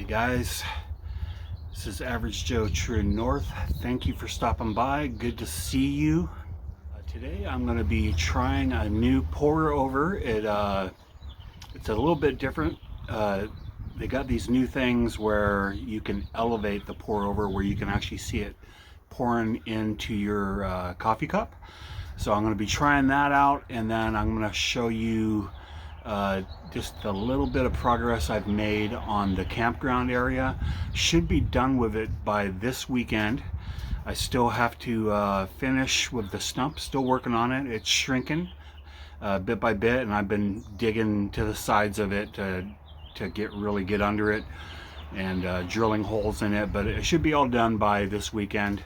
Hey guys, this is Average Joe True North. Thank you for stopping by. Good to see you. Today I'm going to be trying a new pour over. It's a little bit different. They got these new things where you can elevate the pour over, where you can actually see it pouring into your coffee cup. So I'm going to be trying that out, and then I'm going to show you just a little bit of progress I've made on the campground area. Should be done with it by this weekend. I still have to finish with the stump, still working on it. It's shrinking bit by bit, and I've been digging to the sides of it to really get under it and drilling holes in it, but it should be all done by this weekend.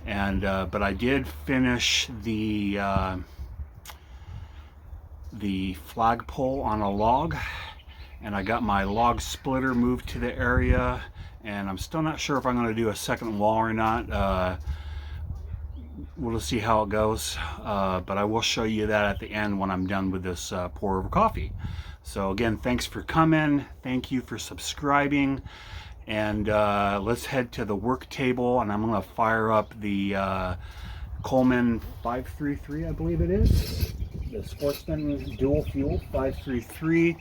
And but I did finish the flagpole on a log, and I got my log splitter moved to the area, and I'm still not sure if I'm going to do a second wall or not. We'll just see how it goes, but I will show you that at the end when I'm done with this pour over coffee. So again, thanks for coming, thank you for subscribing, and let's head to the work table, and I'm going to fire up the Coleman 533, I believe it is, the Sportsman dual fuel 533.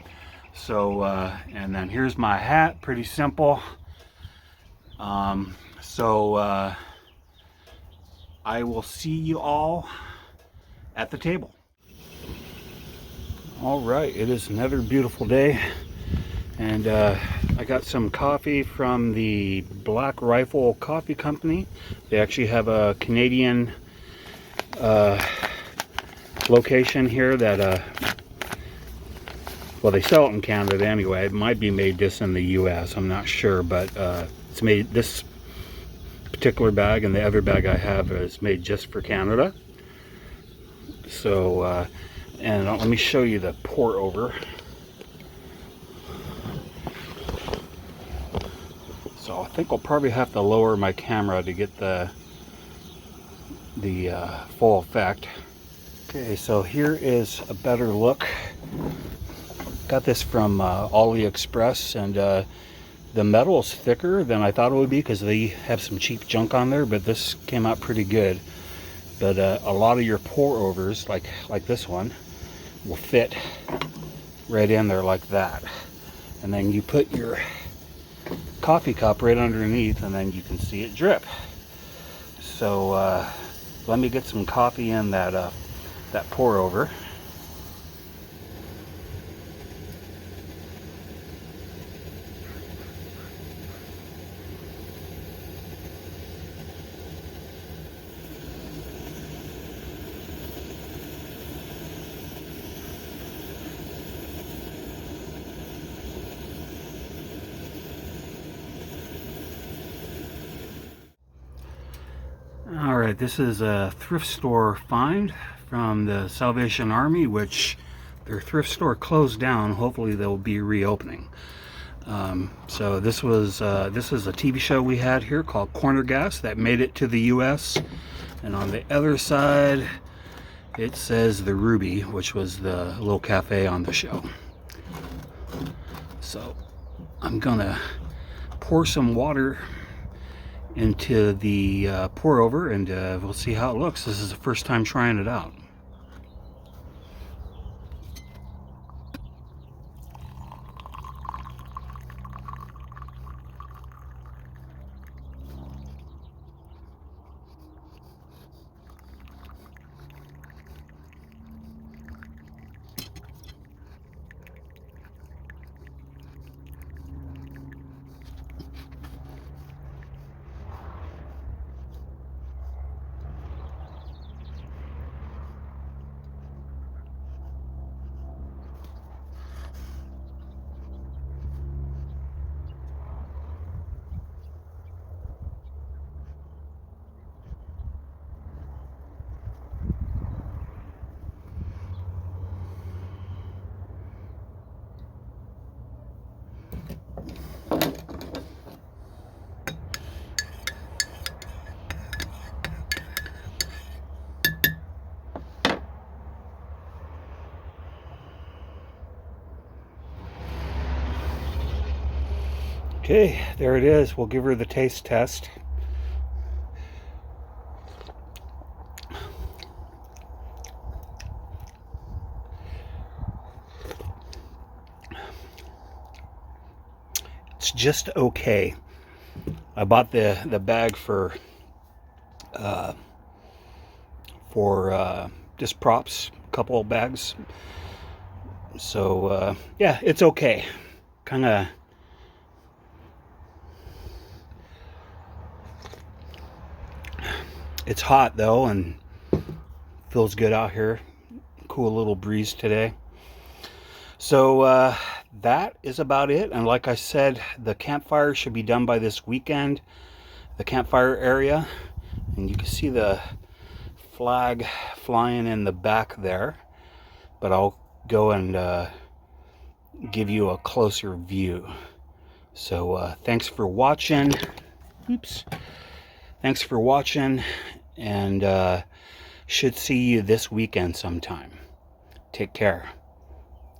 So and then here's my hat, pretty simple. I will see you all at the table. All right, it is another beautiful day, and I got some coffee from the Black Rifle Coffee Company. They actually have a Canadian location here that well, they sell it in Canada anyway. It might be made just in the US, I'm not sure, but it's made, this particular bag and the other bag I have is made just for Canada. So and let me show you the pour over. So I think I'll probably have to lower my camera to get the full effect. Okay, so here is a better look. Got this from AliExpress, and the metal is thicker than I thought it would be because they have some cheap junk on there, but this came out pretty good. But a lot of your pour overs, like this one, will fit right in there like that, and then you put your coffee cup right underneath, and then you can see it drip. So let me get some coffee in that pour over. All right, this is a thrift store find from the Salvation Army, which their thrift store closed down. Hopefully they'll be reopening. So this is a TV show we had here called Corner Gas that made it to the US. And on the other side it says the Ruby, which was the little cafe on the show. So I'm gonna pour some water into the pour over, and we'll see how it looks. This is the first time trying it out. Okay, there it is. We'll give her the taste test. It's just okay. I bought the bag for just props, a couple of bags. So yeah, it's okay. Kind of it's hot though, and feels good out here. Cool little breeze today. So that is about it. And like I said, the campfire should be done by this weekend. The campfire area, and you can see the flag flying in the back there, but I'll go and give you a closer view. So thanks for watching. Oops. Thanks for watching, and should see you this weekend sometime. Take care.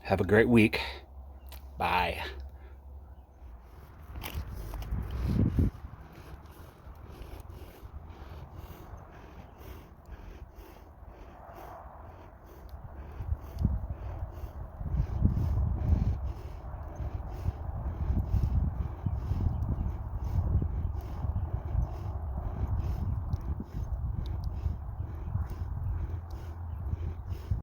Have a great week. Bye.